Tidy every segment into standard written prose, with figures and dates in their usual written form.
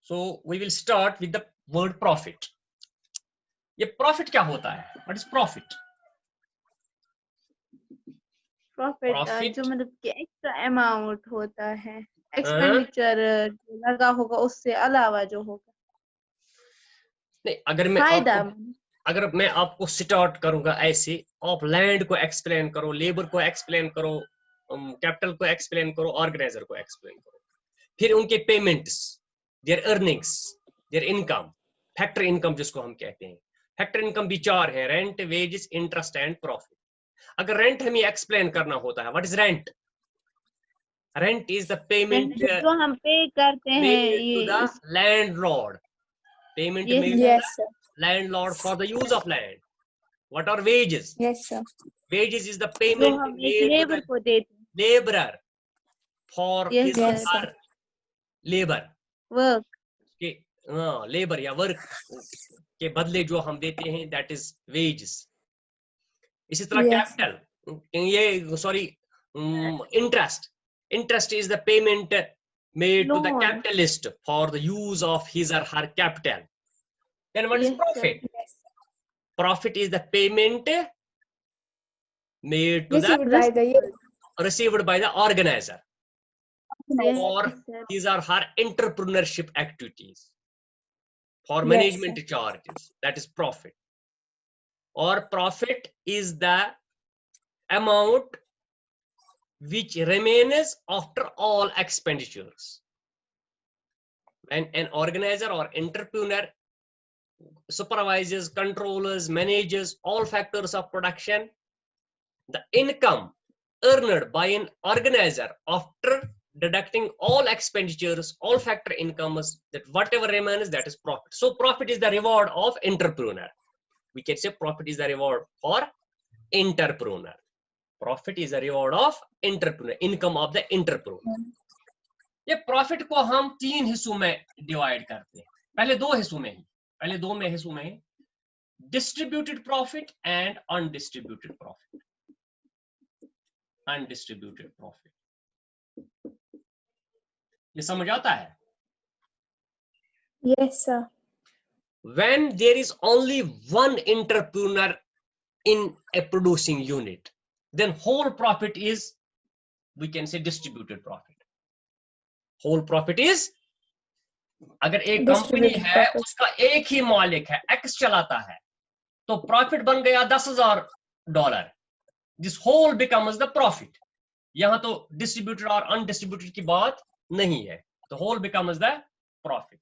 So we will start with the word profit. ये profit क्या होता है? What is profit? प्रॉफिट जो मतलब कि एक्स्ट्रा अमाउंट होता है, एक्सपेंडिचर लगा होगा उससे अलावा जो होगा। नहीं, अगर मैं आपको स्टार्ट करूंगा ऐसे, आप लैंड को एक्सप्लेन करो, लेबर को एक्सप्लेन करो, कैपिटल को एक्सप्लेन करो, ऑर्गेनाइजर को एक्सप्लेन करो, फिर उनके payments, their earnings, their income, factor income जिसको हम कहते हैं। फैक्टर इनकम भी चार है, rent, wages, interest and profit. अगर रेंट हमें एक्सप्लेन करना होता है, what is rent? Rent is the payment जो हम पे करते हैं to the landlord, payment made to the landlord for the use of land. What are wages? Yes, sir. Wages is the payment made to the laborer for his or her labor. Work. के labor या work के बदले जो हम देते हैं, that is wages. इसी तरह capital, ये sorry, interest. Interest is the payment made to the capitalist for the use of his or her capital. Then what is profit? Profit is the payment made to received by the organizer for his or her entrepreneurship activities, for management charges. That is profit. Or profit is the amount which remains after all expenditures. When an organizer or entrepreneur supervises, controls, manages all factors of production, the income earned by an organizer after deducting all expenditures, all factor incomes, that whatever remains, that is profit. So profit is the reward of entrepreneur. We can say profit is the reward for entrepreneur. Profit is the reward of entrepreneur, income of the entrepreneur. ये profit को हम तीन हिस्सों में divide करते हैं। पहले दो हिस्सों में distributed profit and undistributed profit. Undistributed profit, ये समझ आता है? Yes, sir. When there is only one entrepreneur in a producing unit, then whole profit is, we can say, distributed profit. Whole profit is, अगर एक company है उसका एक ही मालिक है, एक्स चलाता है, तो प्रॉफिट बन गया $10,000, this whole becomes the profit. यहां तो डिस्ट्रीब्यूटेड और अनडिस्ट्रीब्यूटेड की बात नहीं है, तो whole becomes the profit.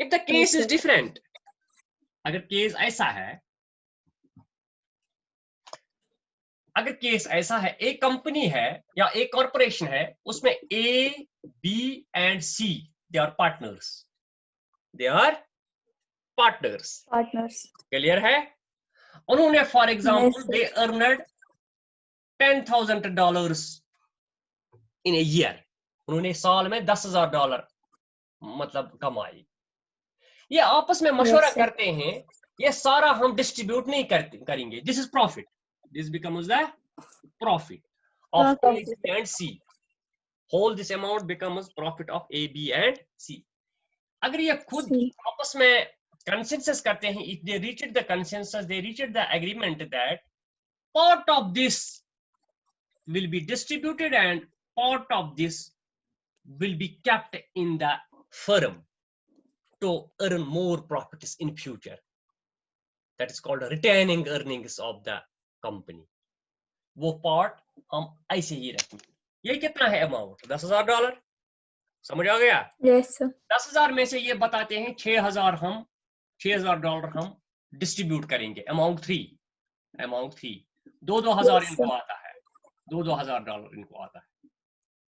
If the case is different, अगर केस ऐसा है, एक कंपनी है या एक कॉर्पोरेशन है, उसमें A, B and C, they are partners. Clear है? उन्होंने for example they earned $10,000 in a year, उन्होंने साल में $10,000 मतलब कमाई। ये आपस में मशवरा करते हैं, ये सारा हम डिस्ट्रीब्यूट नहीं करेंगे। This is profit, this becomes the profit of A, B and C. Whole this amount becomes profit of A, B and C. अगर ये खुद आपस में consensus करते हैं, if they reached the consensus, they reached the agreement that part of this will be distributed and part of this will be kept in the firm to earn more profits in future. That is called retaining earnings of the company. वो part हम ऐसे ही रखेंगे। ये कितना है amount? $10,000। समझ आ गया? Yes, sir. 10,000 में से ये बताते हैं $6,000 हम डिस्ट्रीब्यूट करेंगे। अमाउंट 3 $2,000 इनको आता है, $2,000 इनको आता है।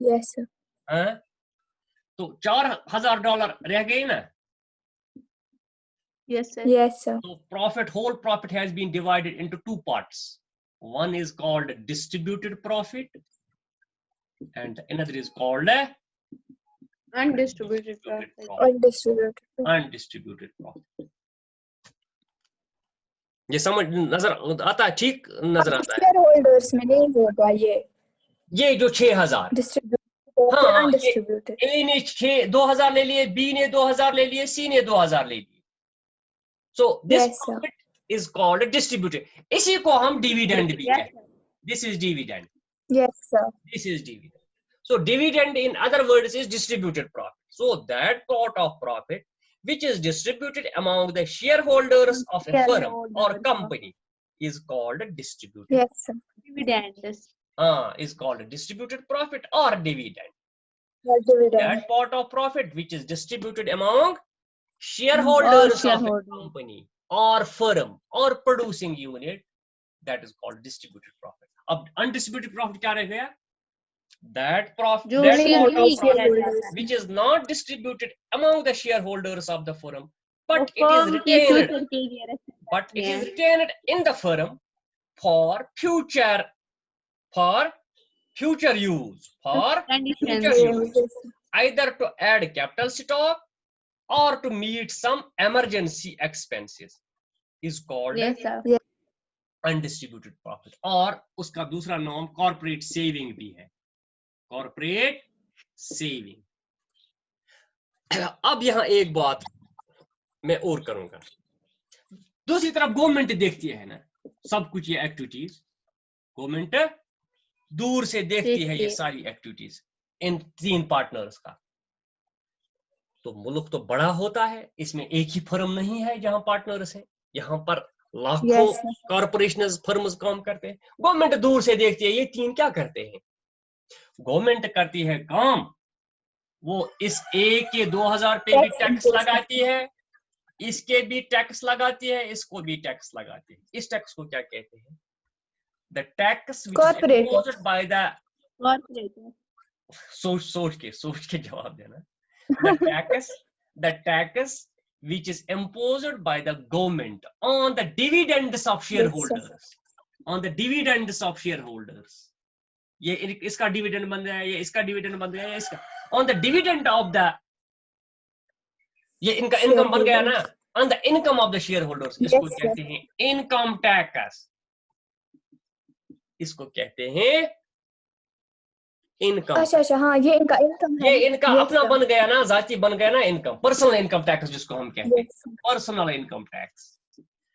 Yes, sir. तो $4,000 रह गए ना? Yes, sir. Yes, sir. So whole profit has been divided into two parts. One is called distributed profit and another is called Undistributed profit. Undistributed profit. ये समझ नजर आता है? ठीक नजर आता है? शेयर होल्डर्स में नहीं होगा ये जो 6,000 हाँ, Undistributed. ए ने 2000 ले लिए, बी ने 2000 ले लिए, सी ने 2000 ले लिए. So this Yes, sir. profit is called distributed. इसी को हम dividend भी Yes, कहते हैं. This is dividend. Yes, sir. This is dividend. So dividend in other words is distributed profit. So that part of profit which is distributed among the shareholders of a firm or company is called distributed. Yes, sir. dividends. Is called distributed profit or dividend. Or dividend. That part of profit which is distributed among shareholders of a shareholders. company or firm or producing unit, that is called distributed profit. अब undistributed profit क्या रह गया? That profit, जो that share part नहीं of किया profit जाता है। which is not distributed among the shareholders of the firm, वो but it is firm के retained, future के लिए रखा but it जाते is हैं। retained in the firm for future use, for Conditions. future use, Yes, sir. either to add capital stock or to meet some emergency expenses, is called Yes, sir. undistributed profit. और उसका दूसरा नाम corporate saving भी है, corporate saving. अब यहाँ एक बात मैं और करूंगा. दूसरी तरफ गवर्नमेंट देखती है ना सब कुछ ये एक्टिविटीज, गवर्नमेंट दूर से देखती है ये सारी एक्टिविटीज इन तीन पार्टनर्स का. तो मुल्क तो बड़ा होता है, इसमें एक ही फर्म नहीं है जहां पार्टनर्स हैं, यहाँ पर लाखों कॉर्पोरेशन फर्म्स काम करते हैं. गवर्नमेंट दूर से देखती है ये तीन क्या करते हैं. गवर्नमेंट करती है काम, वो इस एक के 2000 पे भी टैक्स लगाती है, इसके भी टैक्स लगाती है, इसको भी टैक्स लगाती है. इस टैक्स को क्या कहते हैं? The tax which is imposed by the सोच के जवाब देना. the tax which is imposed by the government on the dividends of shareholders, on the dividends of shareholders. ये इसका डिविडेंड बन गया, ये इसका डिविडेंड बन गया, इसका on the dividend of the, ये इनका इनकम बन गया ना, on the income of the shareholders. इसको कहते हैं इनकम टैक्स, इसको कहते हैं इनकम. अच्छा हाँ, ये इनका इनकम है. ये इनका अपना बन गया ना, जाती बन गया ना इनकम, पर्सनल इनकम टैक्स जिसको हम कहते हैं, personal income tax.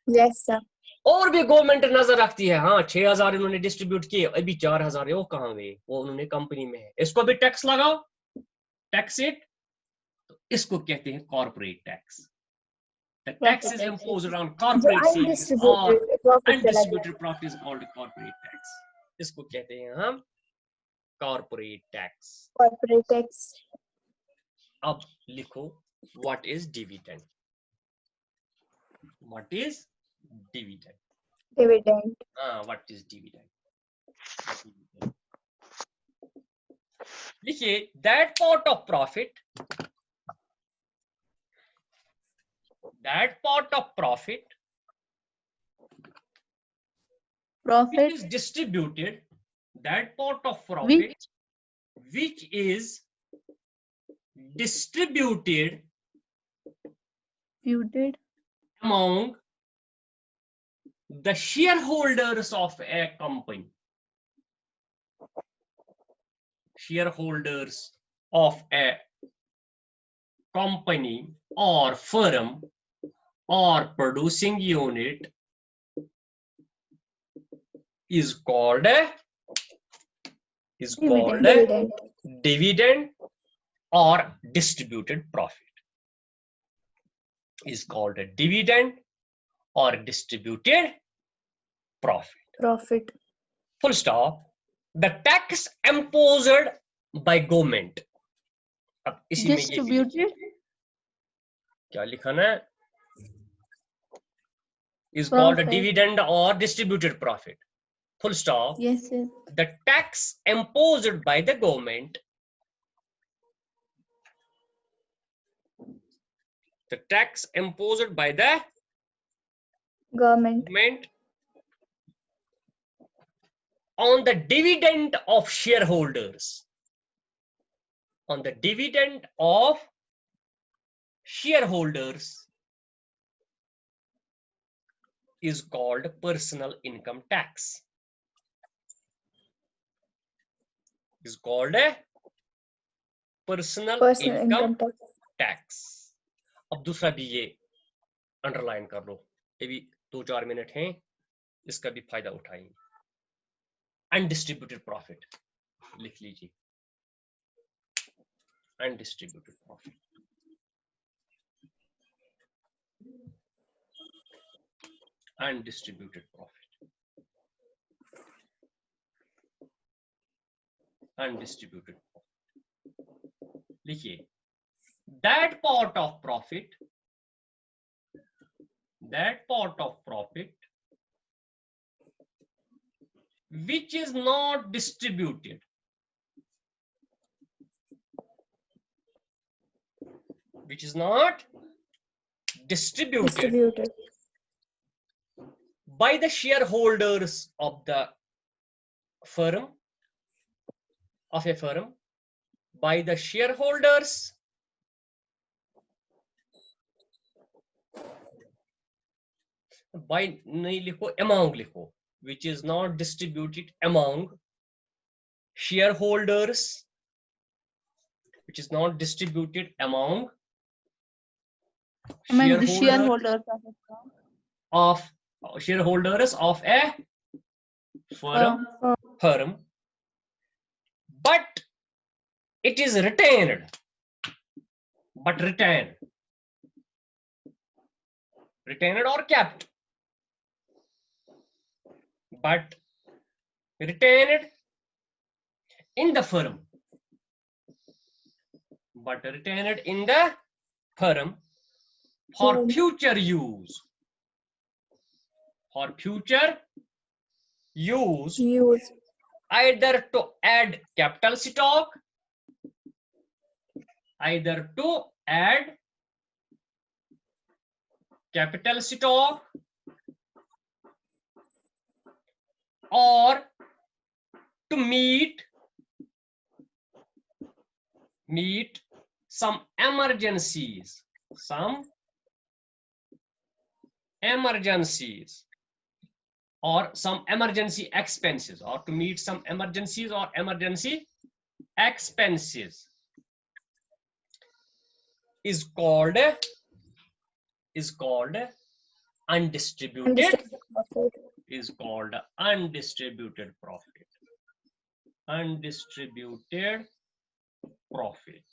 Yes sir. और भी गवर्नमेंट नजर रखती है. हाँ, 6000 इन्होंने डिस्ट्रीब्यूट किए, अभी 4000 है, वो कहाँ गए? वो उन्होंने कंपनी में है, इसको भी टैक्स लगाओ, टैक्स इट. तो इसको कहते हैं corporate tax. The tax is imposed on corporate savings or undistributed profit is called corporate tax. इसको कहते हैं हम corporate tax. Corporate tax. अब लिखो what is dividend. What is dividend? Dividend. What is dividend? लिखिए that part of profit, that part of profit which is distributed, that part of profit which is distributed among the shareholders of a company, shareholders of a company or firm or producing unit is called dividend or distributed profit. Is called a dividend or distributed profit. Full stop. The tax imposed by government. अब इसी में ये क्या लिखा ना, is called a dividend or distributed profit. Full stop. Yes, sir. The tax imposed by the government, the tax imposed by the government on the dividend of shareholders, on the dividend of shareholders is called personal income tax. Is called a personal Personal income income tax. Tax. अब दूसरा भी ये underline कर लो, ये भी 2-4 minute हैं, इसका भी फायदा उठाएंगे। अनडिस्ट्रीब्यूटेड प्रॉफिट लिख लीजिए, undistributed profit. Undistributed profit, undistributed profit लिखिए, that part of profit which is not distributed, which is not distributed by the shareholders of the firm, of a firm, by the shareholders by नहीं लिखो, among लिखो, which is not distributed among shareholders, which is not distributed among the shareholders of a firm, but it is retained, retained or kept, but retained in the firm, for future use, either to add capital stock, or to meet some emergencies, or some emergency expenses, or to meet some emergencies or emergency expenses, is called undistributed, is called undistributed profit. Undistributed profit.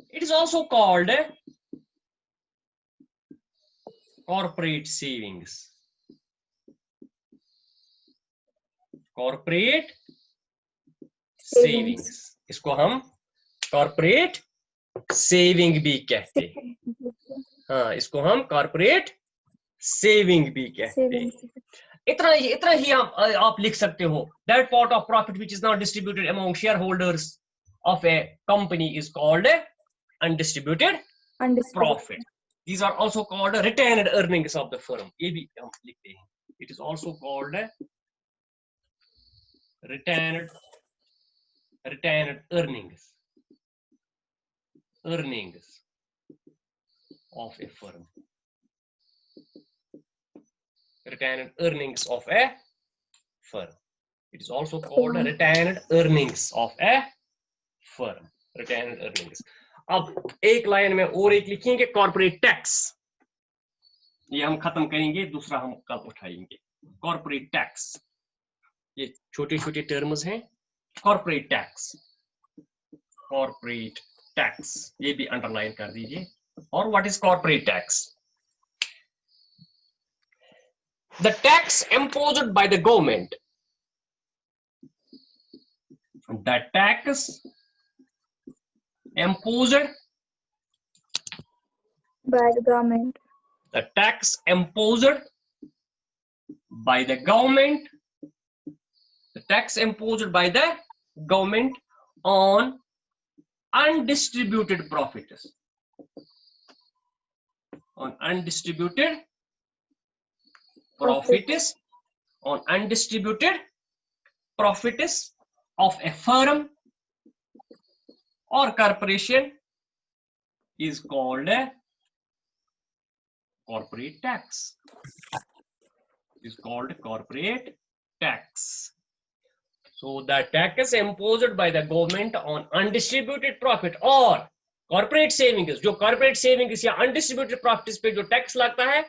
It is also called corporate savings. Corporate savings. इसको हम corporate saving भी कहते हैं। हाँ, इसको हम corporate saving भी कहते हैं। इतना ही आप लिख सकते हो। That part of profit which is not distributed among shareholders of a company is called undistributed profit. These are also called retained earnings of the firm. ये भी हम लिखते हैं। It is also called retained earnings of a firm. Retained earnings of a firm. It is also called retained earnings of a firm. Retained earnings. अब एक line में और एक लिखेंगे कॉर्पोरेट टैक्स, ये हम खत्म करेंगे, दूसरा हम कल उठाएंगे। कॉर्पोरेट टैक्स, ये छोटे छोटे टर्म्स हैं। कॉर्पोरेट टैक्स, ये भी अंडरलाइन कर दीजिए। और what is corporate tax? The tax imposed by the government. The tax imposed by the government. The tax imposed by the government. The tax imposed by the government on undistributed profits. On undistributed profits. On undistributed profits of a firm or corporation is called a corporate tax. Is called corporate tax. So the tax imposed by the government on undistributed profit or corporate savings, जो corporate savings या undistributed profits पे जो tax लगता है,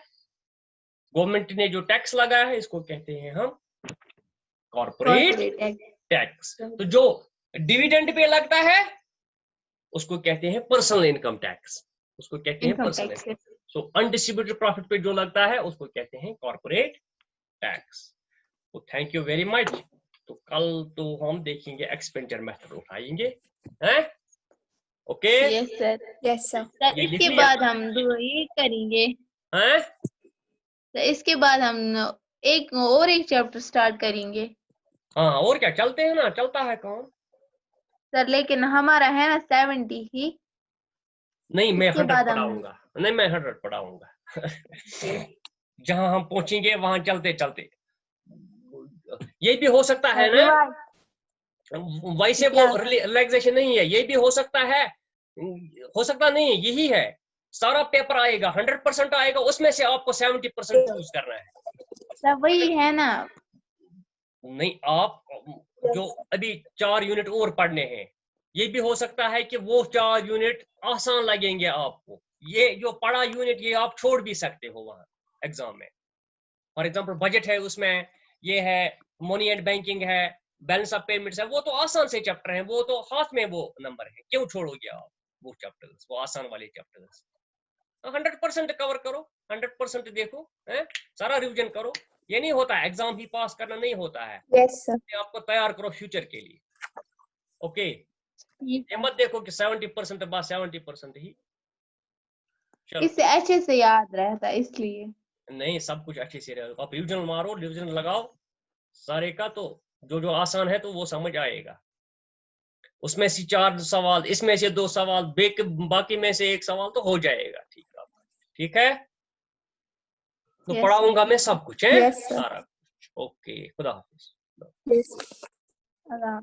government ने जो tax लगाया है, इसको कहते हैं हम कॉर्पोरेट टैक्स। तो जो डिविडेंड पे लगता है उसको कहते हैं पर्सनल इनकम टैक्स, उसको कहते हैं पर्सनल इनकम। सो अनडिस्ट्रीब्यूटेड प्रॉफिट पे जो लगता है उसको कहते हैं कॉर्पोरेट टैक्स। तो थैंक यू वेरी मच। तो कल तो हम देखेंगे एक्सपेंडिचर मेथड उठाएंगे, हैं? Okay yes sir. Yes sir. Sir ये लिख इसके लिया? बाद हम दो ये करेंगे, हैं? तो इसके बाद हम एक चैप्टर स्टार्ट करेंगे। हाँ और क्या, चलते हैं ना, चलता है काम। सर लेकिन हमारा है ना 70 ही। नहीं मैं इसके 100 बाद हम पढ़ाऊंगा, नहीं मैं 100 पढ़ाऊंगा। जहां हम पहुंचेंगे वहां चलते चलते। ये भी हो सकता है ना, वैसे वो रिलैक्सेशन नहीं है, ये भी हो सकता है, हो सकता नहीं, यही है। सारा पेपर आएगा 100% आएगा, उसमें से आपको 70% चूज करना है। सर वही है ना। नहीं, आप जो अभी 4 यूनिट और पढ़ने हैं, ये भी हो सकता है कि वो 4 यूनिट आसान लगेंगे आपको, ये जो पढ़ा यूनिट ये आप छोड़ भी सकते हो वहां एग्जाम में। फॉर एग्जांपल बजट है, उसमें ये है, मनी एंड बैंकिंग है, बैलेंस ऑफ पेमेंट्स है, वो तो आसान से चैप्टर है, वो तो हाथ में वो नंबर है, क्यों छोड़ोगे आप वो चैप्टर्स, वो आसान वाले चैप्टर्स। 100% कवर करो, 100% देखो, है? सारा रिवीजन करो। ये नहीं होता है एग्जाम ही पास करना, नहीं होता है। Yes sir. आपको तैयार करो फ्यूचर के लिए। ओके, ये मत देखो कि 70% बस 70% ही। चलो, इससे अच्छे से याद रहता है इसलिए। नहीं सब कुछ अच्छे से रहेगा, आप रिवीजन मारो, रिवीजन लगाओ सारे का, तो जो जो आसान है तो वो समझ आएगा। उसमें से 4 सवाल, इसमें से 2 सवाल, बाकी में से 1 सवाल तो हो जाएगा। ठीक है, तो Yes, पढ़ाऊंगा मैं सब कुछ है, Yes, sir. सारा कुछ। ओके, खुदा हाफिज। यस। अल्लाह।